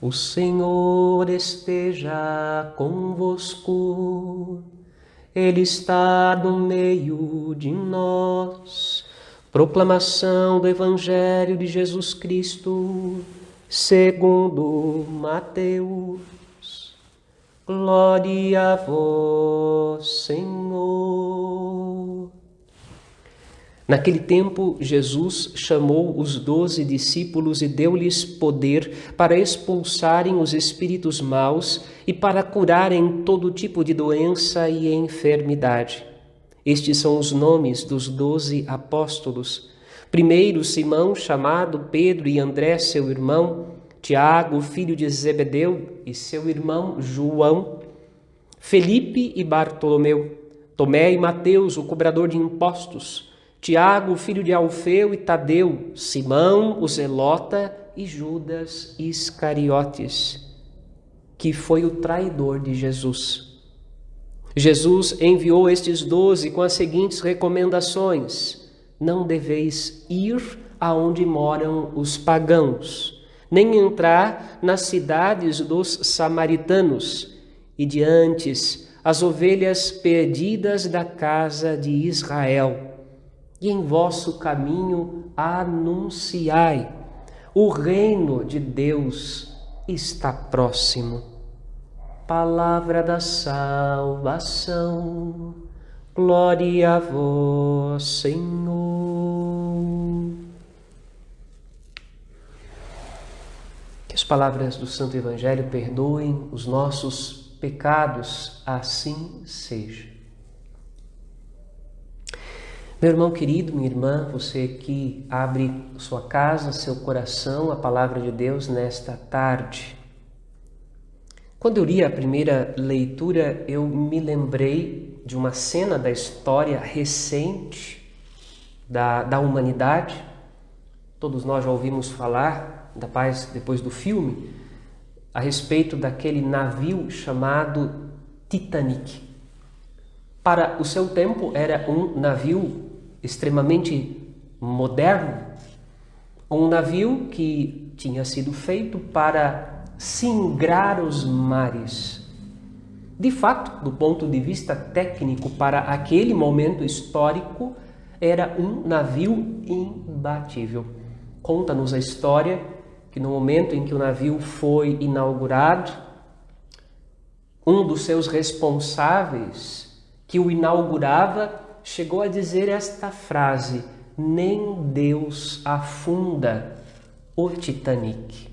O Senhor esteja convosco, Ele está no meio de nós. Proclamação do Evangelho de Jesus Cristo, segundo Mateus. Glória a vós, Senhor. Naquele tempo, Jesus chamou os 12 discípulos e deu-lhes poder para expulsarem os espíritos maus e para curarem todo tipo de doença e enfermidade. Estes são os nomes dos 12 apóstolos. Primeiro, Simão, chamado Pedro, e André, seu irmão, Tiago, filho de Zebedeu, e seu irmão João, Felipe e Bartolomeu, Tomé e Mateus, o cobrador de impostos, Tiago, filho de Alfeu, e Tadeu, Simão, o zelota, e Judas Iscariotes, que foi o traidor de Jesus. Jesus enviou estes 12 com as seguintes recomendações: não deveis ir aonde moram os pagãos, nem entrar nas cidades dos samaritanos, e diante as ovelhas perdidas da casa de Israel. E em vosso caminho anunciai: o reino de Deus está próximo. Palavra da salvação. Glória a vós, Senhor. Que as palavras do Santo Evangelho perdoem os nossos pecados, assim seja. Meu irmão querido, minha irmã, você que abre sua casa, seu coração, a palavra de Deus nesta tarde. Quando eu li a primeira leitura, eu me lembrei de uma cena da história recente da humanidade. Todos nós já ouvimos falar, ainda mais depois do filme, a respeito daquele navio chamado Titanic. Para o seu tempo, era um navio extremamente moderno, um navio que tinha sido feito para singrar os mares. De fato, do ponto de vista técnico, para aquele momento histórico, era um navio imbatível. Conta-nos a história que no momento em que o navio foi inaugurado, um dos seus responsáveis que o inaugurava chegou a dizer esta frase: nem Deus afunda o Titanic.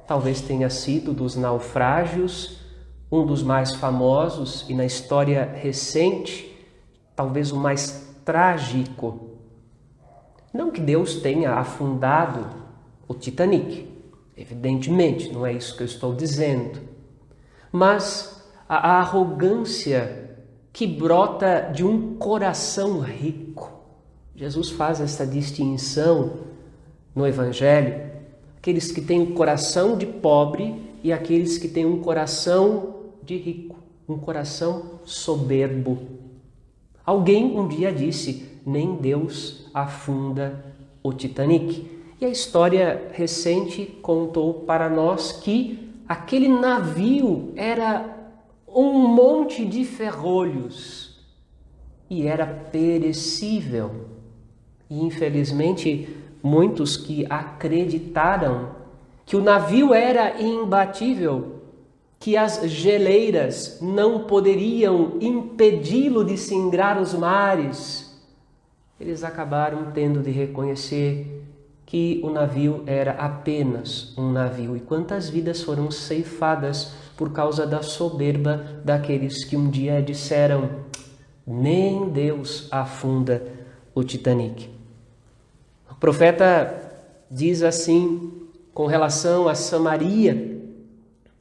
Talvez tenha sido dos naufrágios um dos mais famosos e na história recente, talvez o mais trágico. Não que Deus tenha afundado o Titanic, evidentemente, não é isso que eu estou dizendo, mas a arrogância que brota de um coração rico. Jesus faz essa distinção no Evangelho: aqueles que têm um coração de pobre e aqueles que têm um coração de rico, um coração soberbo. Alguém um dia disse: nem Deus afunda o Titanic. E a história recente contou para nós que aquele navio era um monte de ferrolhos e era perecível. E infelizmente, muitos que acreditaram que o navio era imbatível, que as geleiras não poderiam impedi-lo de singrar os mares, eles acabaram tendo de reconhecer que o navio era apenas um navio. E quantas vidas foram ceifadas por causa da soberba daqueles que um dia disseram: nem Deus afunda o Titanic. O profeta diz assim com relação a Samaria,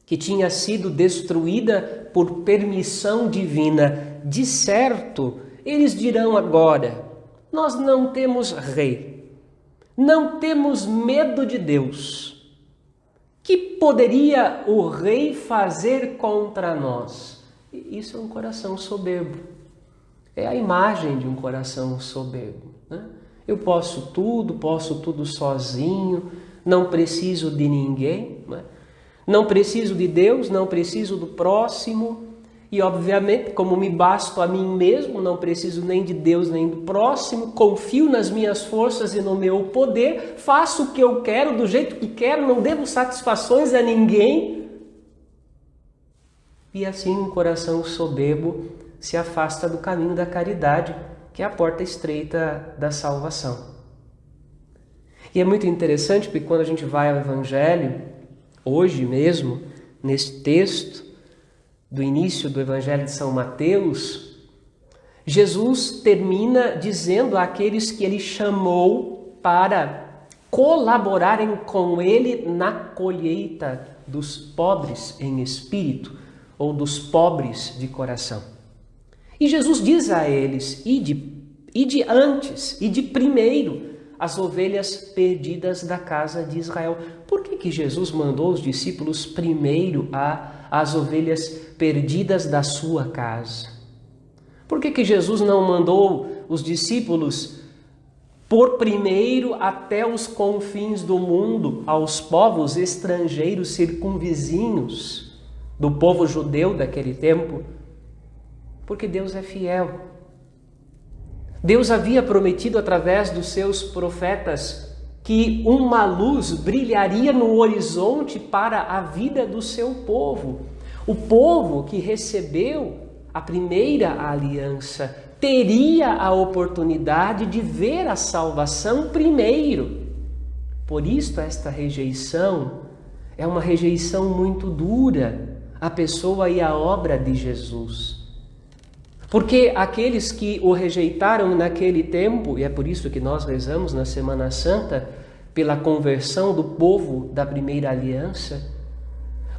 que tinha sido destruída por permissão divina: de certo, eles dirão agora: nós não temos rei, não temos medo de Deus. Que poderia o rei fazer contra nós? Isso é um coração soberbo. É a imagem de um coração soberbo, né? Eu posso tudo sozinho, não preciso de ninguém, né? Não preciso de Deus, não preciso do próximo. E, obviamente, como me basto a mim mesmo, não preciso nem de Deus nem do próximo, confio nas minhas forças e no meu poder, faço o que eu quero, do jeito que quero, não devo satisfações a ninguém. E assim um coração soberbo se afasta do caminho da caridade, que é a porta estreita da salvação. E é muito interessante, porque quando a gente vai ao Evangelho, hoje mesmo, nesse texto, do início do Evangelho de São Mateus, Jesus termina dizendo àqueles que ele chamou para colaborarem com ele na colheita dos pobres em espírito ou dos pobres de coração. E Jesus diz a eles: ide antes, ide primeiro as ovelhas perdidas da casa de Israel. Por que Jesus mandou os discípulos primeiro às ovelhas perdidas da sua casa? Por que Jesus não mandou os discípulos por primeiro até os confins do mundo, aos povos estrangeiros circunvizinhos do povo judeu daquele tempo? Porque Deus é fiel. Deus havia prometido através dos seus profetas que uma luz brilharia no horizonte para a vida do seu povo. O povo que recebeu a primeira aliança teria a oportunidade de ver a salvação primeiro. Por isso, esta rejeição é uma rejeição muito dura à pessoa e à obra de Jesus. Porque aqueles que o rejeitaram naquele tempo, e é por isso que nós rezamos na Semana Santa, pela conversão do povo da primeira aliança,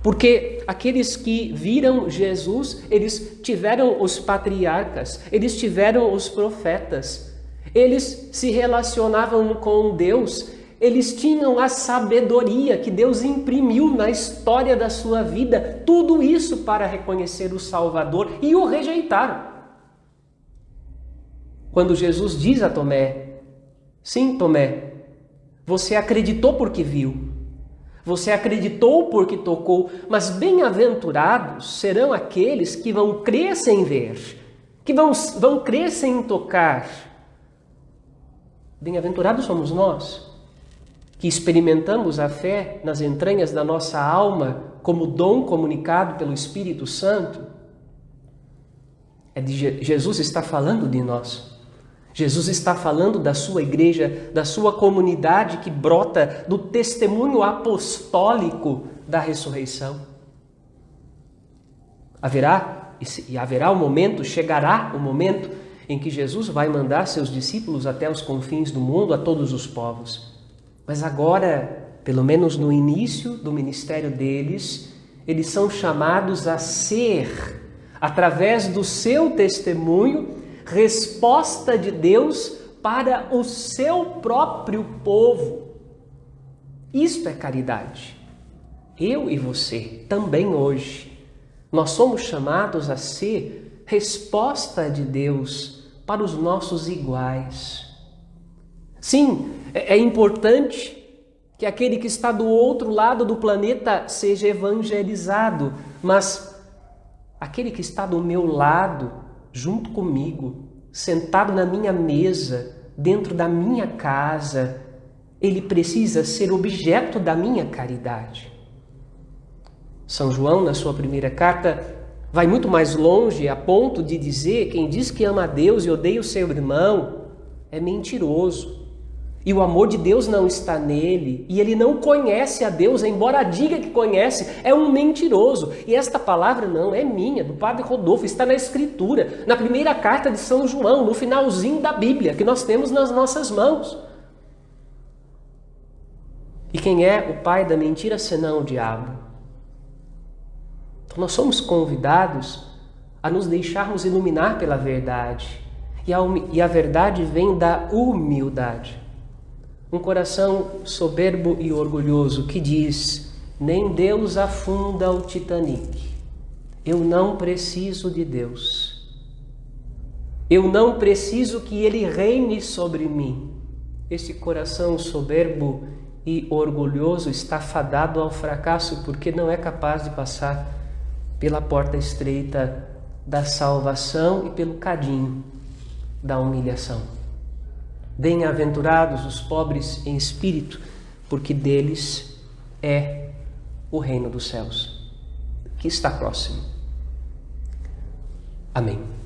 porque aqueles que viram Jesus, eles tiveram os patriarcas, eles tiveram os profetas, eles se relacionavam com Deus, eles tinham a sabedoria que Deus imprimiu na história da sua vida, tudo isso para reconhecer o Salvador, e o rejeitaram. Quando Jesus diz a Tomé: sim, Tomé, você acreditou porque viu, você acreditou porque tocou, mas bem-aventurados serão aqueles que vão crer sem ver, que vão crer sem tocar. Bem-aventurados somos nós, que experimentamos a fé nas entranhas da nossa alma como dom comunicado pelo Espírito Santo. Jesus está falando de nós. Jesus está falando da sua igreja, da sua comunidade que brota do testemunho apostólico da ressurreição. Haverá o momento, chegará o momento em que Jesus vai mandar seus discípulos até os confins do mundo, a todos os povos. Mas agora, pelo menos no início do ministério deles, eles são chamados a ser, através do seu testemunho, resposta de Deus para o seu próprio povo. Isto é caridade. Eu e você, também hoje, nós somos chamados a ser resposta de Deus para os nossos iguais. Sim, é importante que aquele que está do outro lado do planeta seja evangelizado, mas aquele que está do meu lado, junto comigo, sentado na minha mesa, dentro da minha casa, ele precisa ser objeto da minha caridade. São João, na sua primeira carta, vai muito mais longe, a ponto de dizer: quem diz que ama a Deus e odeia o seu irmão é mentiroso. E o amor de Deus não está nele, e ele não conhece a Deus, embora diga que conhece, é um mentiroso. E esta palavra não é minha, do Padre Rodolfo, está na Escritura, na primeira carta de São João, no finalzinho da Bíblia, que nós temos nas nossas mãos. E quem é o pai da mentira senão o diabo? Então nós somos convidados a nos deixarmos iluminar pela verdade, e a verdade vem da humildade. Um coração soberbo e orgulhoso que diz: nem Deus afunda o Titanic. Eu não preciso de Deus. Eu não preciso que Ele reine sobre mim. Esse coração soberbo e orgulhoso está fadado ao fracasso, porque não é capaz de passar pela porta estreita da salvação e pelo cadinho da humilhação. Bem-aventurados os pobres em espírito, porque deles é o reino dos céus, que está próximo. Amém.